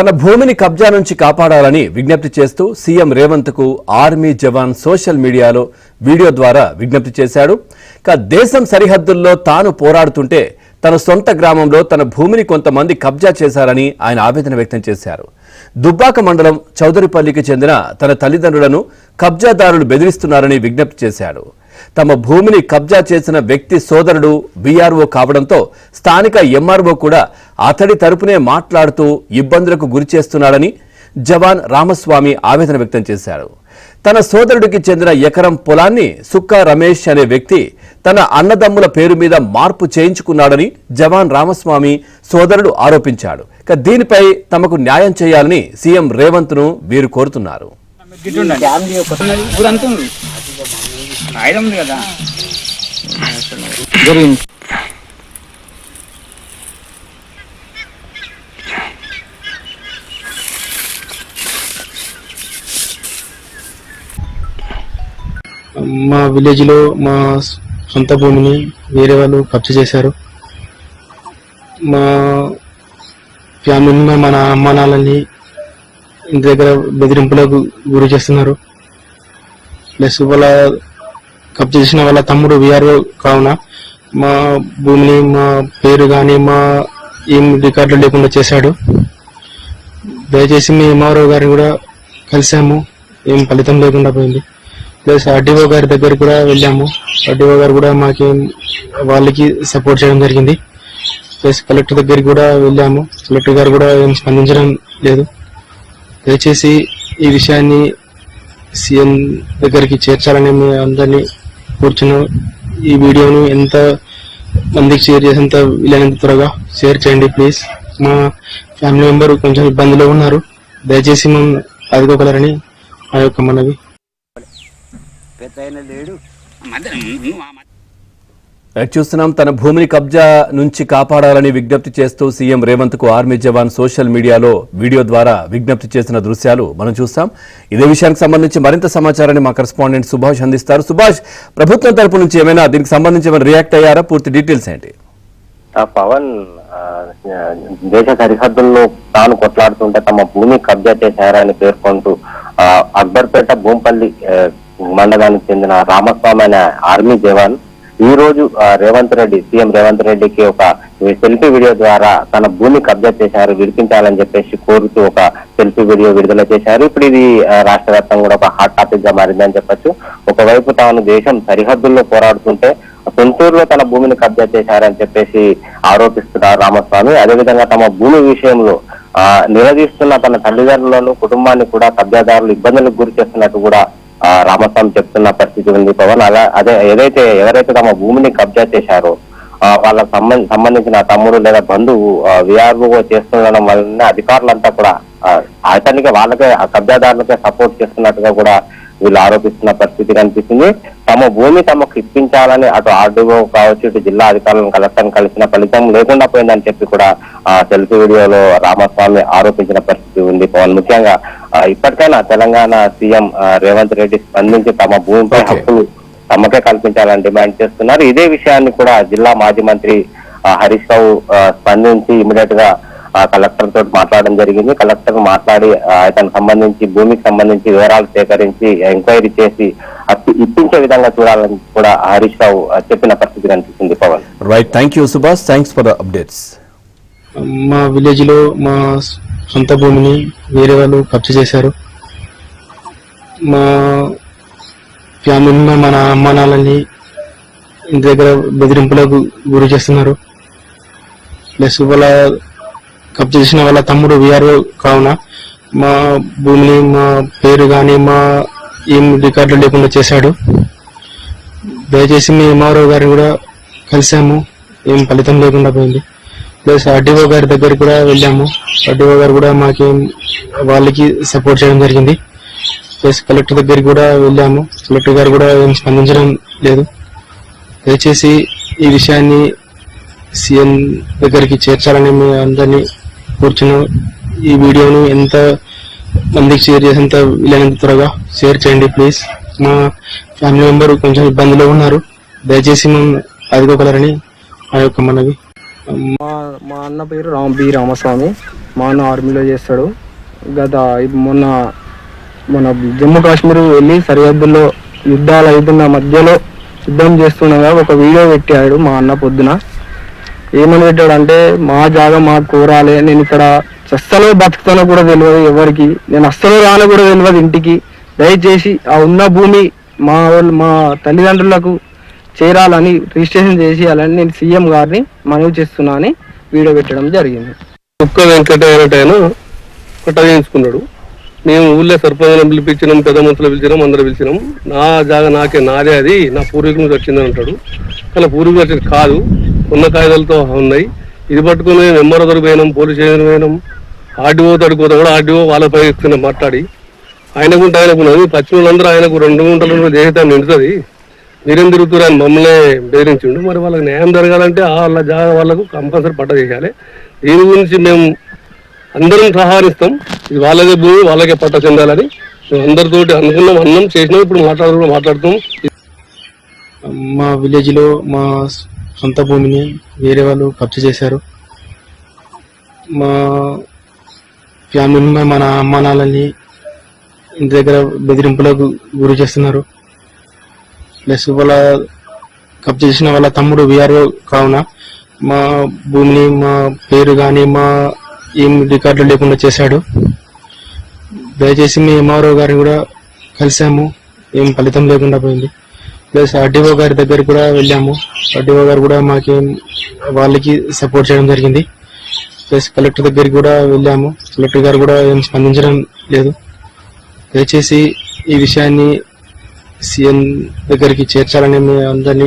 తన భూమిని కబ్జా నుంచి కాపాడాలని విజ్ఞప్తి చేస్తూ సీఎం రేవంత్ కు ఆర్మీ జవాన్ సోషల్ మీడియాలో వీడియో ద్వారా విజ్ఞప్తి చేశాడు. దేశం సరిహద్దుల్లో తాను పోరాడుతుంటే తన సొంత గ్రామంలో తన భూమిని కొంతమంది కబ్జా చేశారని ఆయన ఆవేదన వ్యక్తం చేశారు. దుబ్బాక మండలం చౌదరిపల్లికి చెందిన తన తల్లిదండ్రులను కబ్జాదారులు బెదిరిస్తున్నారని విజ్ఞప్తి చేశాడు. తమ భూమిని కబ్జా చేసిన వ్యక్తి సోదరుడు బీఆర్ఓ కావడంతో స్థానిక ఎంఆర్ఓ కూడా అతడి తరపునే మాట్లాడుతూ ఇబ్బందులకు గురి చేస్తున్నాడని జవాన్ రామస్వామి ఆవేదన వ్యక్తం చేశారు. తన సోదరుడికి చెందిన ఎకరం పొలాన్ని సుక్కా రమేష్ అనే వ్యక్తి తన అన్నదమ్ముల పేరు మీద మార్పు చేయించుకున్నాడని జవాన్ రామస్వామి సోదరుడు ఆరోపించాడు. దీనిపై తమకు న్యాయం చేయాలని సీఎం రేవంత్ ను వీరు కోరుతున్నారు. మా విలేజ్ లో మా సొంత భూమిని వేరే వాళ్ళు కబ్జా చేశారు. మా ఫ్యామిలీ మన అమ్మానాలని ఇంటి దగ్గర బెదిరింపులకు గురి చేస్తున్నారు. ప్లస్ వాళ్ళ కబ్జా చేసిన వాళ్ళ తమ్ముడు వీఆర్ఓ కావున మా భూమిని మా పేరు కానీ మా ఏం రికార్డులు లేకుండా చేశాడు. దయచేసి మీ ఎంఆర్ఓ గారిని కూడా కలిసాము, ఏం ఫలితం లేకుండా పోయింది. ప్లస్ ఆర్డీఓ గారి దగ్గర కూడా వెళ్ళాము, ఆర్డీఓ గారు కూడా మాకేం వాళ్ళకి సపోర్ట్ చేయడం జరిగింది. ప్లస్ కలెక్టర్ దగ్గరికి కూడా వెళ్ళాము, కలెక్టర్ గారు కూడా ఏం స్పందించడం లేదు. దయచేసి ఈ విషయాన్ని సీఎం దగ్గరికి చేర్చాలని మీ అందరినీ కూర్చున్నాం. ఈ వీడియోను ఎంత మందికి షేర్ చేసేంత వీలైనంత త్వరగా షేర్ చేయండి ప్లీజ్. మా ఫ్యామిలీ మెంబర్ కొంచెం ఇబ్బందిలో ఉన్నారు, దయచేసి మనం ఆదుకోగలరని ఆ యొక్క మనవి. చూస్తున్నాం. తన భూమిని కబ్జా నుంచి కాపాడాలని విజ్ఞప్తి చేస్తూ సీఎం రేవంత్ కు ఆర్మీ జవాన్ సోషల్ మీడియాలో వీడియో ద్వారా విజ్ఞప్తి చేసిన దృశ్యాలు మనం చూస్తాం. ఇదే విషయానికి సంబంధించి మరింత సమాచారాన్ని మా కరెస్పాండెంట్ సుభాష్ అందిస్తారు. సుభాష్, ప్రభుత్వం తరపు నుంచి ఏమైనా దీనికి సంబంధించి రియాక్ట్ అయ్యారా? పూర్తి డీటెయిల్స్ ఏంటి? పవన్ దేశ సరిహద్దుల్లో తాను కొట్లాడుతుంటే తమ భూమి కబ్జా చేశారని పేర్కొంటూ అక్బర్పేట భూంపల్లి మండలానికి చెందిన రామస్వామి అనే ఆర్మీ జవాన్ ఈ రోజు సీఎం రేవంత్ రెడ్డికి ఒక సెల్ఫీ వీడియో ద్వారా తన భూమి కబ్జా చేశారు, విడిపించాలని చెప్పేసి కోరుతూ ఒక సెల్ఫీ వీడియో విడుదల చేశారు. ఇప్పుడు ఇది రాష్ట్ర వ్యాప్తంగా కూడా ఒక హాట్ టాపిక్ గా మారిందని చెప్పొచ్చు. ఒకవైపు తాను దేశం సరిహద్దుల్లో పోరాడుతుంటే సొంతూరులో తన భూమిని కబ్జా చేశారని చెప్పేసి ఆరోపిస్తున్నారు రామస్వామి. అదేవిధంగా తమ భూమి విషయంలో నిలదీస్తున్న తన తల్లిదండ్రులను కుటుంబాన్ని కూడా కబ్జాదారులు ఇబ్బందులకు గురి చేస్తున్నట్టు కూడా రామస్వామి చెప్తున్న పరిస్థితి ఉంది పవన్. ఎవరైతే తమ భూమిని కబ్జా చేశారో వాళ్ళకు సంబంధించిన తమ్ముడు లేదా బంధువు విఆర్ఓ చేస్తుండడం వల్ల అధికారులంతా కూడా అతనికి వాళ్ళకే కబ్జాదారులకే సపోర్ట్ చేస్తున్నట్టుగా కూడా వీళ్ళు ఆరోపిస్తున్న పరిస్థితి కనిపిస్తుంది. తమ భూమి తమకు ఇప్పించాలని అటు ఆర్డీఓ కావచ్చు, ఇటు జిల్లా అధికారులను కలెక్టర్ని కలిసిన ఫలితం లేకుండా పోయిందని చెప్పి కూడా సెల్ఫీ వీడియోలో రామస్వామి ఆరోపించిన పరిస్థితి ఉంది పవన్. ముఖ్యంగా ఇప్పటికైనా తెలంగాణ సీఎం రేవంత్ రెడ్డి స్పందించి తమ భూమిపై హక్కులు తమకే కల్పించాలని డిమాండ్ చేస్తున్నారు. ఇదే విషయాన్ని కూడా జిల్లా మాజీ మంత్రి హరీష్ రావు స్పందించి ఇమీడియట్ గా కలెక్టర్ తోటి మాట్లాడడం జరిగింది. కలెక్టర్ మాట్లాడి అతనికి సంబంధించి భూమికి సంబంధించి వివరాలు సేకరించి ఎంక్వైరీ చేసి ఇప్పించే విధంగా చూడాలని కూడా హరీష్ రావు చెప్పిన పరిస్థితి కనిపిస్తుంది Pawan. Right, thank you Subhash, thanks for the updates. మా విలేజ్ లో మా సొంత భూమిని వేరే వాళ్ళు కబ్జా చేశారు. మా ఫ్యామిలీ మన అమ్మానాలని ఇంటి దగ్గర బెదిరింపులకు గురి చేస్తున్నారు. ప్లస్ వాళ్ళ కబ్జా చేసిన వాళ్ళ తమ్ముడు వీఆర్ఓ కావున మా భూమిని మా పేరు కానీ మా ఏం రికార్డులు లేకుండా చేశాడు. దయచేసి మీ ఎంఆర్ఓ గారిని కూడా కలిసాము, ఏం ఫలితం లేకుండా పోయింది. ప్లస్ ఆర్డీఓ గారి దగ్గర కూడా వెళ్ళాము, ఆర్డీఓ గారు కూడా మాకేం వాళ్ళకి సపోర్ట్ చేయడం జరిగింది. ప్లస్ కలెక్టర్ దగ్గరికి కూడా వెళ్ళాము, కలెక్టర్ గారు కూడా ఏం స్పందించడం లేదు. దయచేసి ఈ విషయాన్ని సీఎం దగ్గరికి చేర్చాలని మీ అందరినీ కూర్చున్నాం. ఈ వీడియోను ఎంత మందికి షేర్ చేసేంత వీలైనంత త్వరగా షేర్ చేయండి ప్లీజ్. మా ఫ్యామిలీ మెంబర్ కొంచెం ఇబ్బందిలో ఉన్నారు, దయచేసి మనం ఆదుకోగలరని ఆ యొక్క మనవి. మా అన్న పేరు రామస్వామి. మా అన్న ఆర్మీలో చేస్తాడు. మొన్న జమ్మూ కాశ్మీర్ వెళ్ళి సరిహద్దుల్లో యుద్ధాలు అవుతున్న మధ్యలో యుద్ధం చేస్తుండగా ఒక వీడియో పెట్టాడు మా అన్న పొద్దున. ఏమని పెట్టాడు అంటే, మా జాగా మాకు కోరాలి, నేను ఇక్కడ చస్తలో బతుకుతానో కూడా తెలియదు ఎవరికి, నేను అస్సలు రాను కూడా తెలియదు ఇంటికి, దయచేసి ఆ ఉన్న భూమి మా తల్లిదండ్రులకు చేరాలని రిజిస్ట్రేషన్ చేసేయాలని నేను సీఎం గారిని మనవి చేస్తున్నా అని వీడియో పెట్టడం జరిగింది. కుక్క వెంకటయ్యనటైనా పట్ట చేయించుకున్నాడు. మేము ఊళ్ళో సర్పంచ్ పిలిపించినాం, పెద్ద మనుషులు పిలిచినాం, అందరూ పిలిచినాం. నా జాగా నాదే, అది నా పూర్వీకుల నుంచి వచ్చిందని అంటాడు. కానీ పూర్వీకులు వచ్చేది కాదు, ఉన్న కాగితాలతో ఉన్నాయి. ఇది పట్టుకుని ఎంఆర్ఓ దగ్గర పోయినాం, పోలీస్ స్టేషన్ పోయినాం, ఆర్డీఓ తడుకోతా కూడా ఆర్డీఓ వాళ్ళపై మాట్లాడి ఆయనకున్నది పశ్చిమ అందరూ ఆయనకు 2 గుంటలు జీవితాన్ని నిండుతుంది, మీరేం తిరుగుతారు అని మమ్మల్ని బెదిరించిండు. మరి వాళ్ళకి న్యాయం జరగాలంటే వాళ్ళ జాగా వాళ్ళకు కంపల్సరీ పట్ట చేయాలి. దీని గురించి మేము అందరం సహకరిస్తాం. ఇది వాళ్ళకే భూమి, వాళ్ళకే పట్ట చెందాలని మేము అందరితోటి అనుకున్నాం, అన్నం చేసినాం. ఇప్పుడు మాట్లాడుతాం. మా విలేజ్ లో మా సొంత భూమిని వేరే వాళ్ళు కబ్జా చేశారు. మా ఫ్యామిలీ మన అమ్మానాలని ఇంటి దగ్గర బెదిరింపులకు గురి చేస్తున్నారు. ప్లస్ వాళ్ళ కబ్జా చేసిన వాళ్ళ తమ్ముడు విఆర్ఓ కావున మా భూమిని, మా పేరు కానీ మా ఏం రికార్డులు లేకుండా చేశాడు. దయచేసి మీ ఎంఆర్ఓ గారిని కూడా కలిసాము, ఏం ఫలితం లేకుండా పోయింది. ప్లస్ ఆర్డీఓ గారి దగ్గర కూడా వెళ్ళాము, ఆర్డీఓ గారు కూడా మాకేం వాళ్ళకి సపోర్ట్ చేయడం జరిగింది. ప్లస్ కలెక్టర్ దగ్గరికి కూడా వెళ్ళాము, కలెక్టర్ గారు కూడా ఏం స్పందించడం లేదు. దయచేసి ఈ విషయాన్ని సీఎం దగ్గరికి చేర్చాలని మీ అందరినీ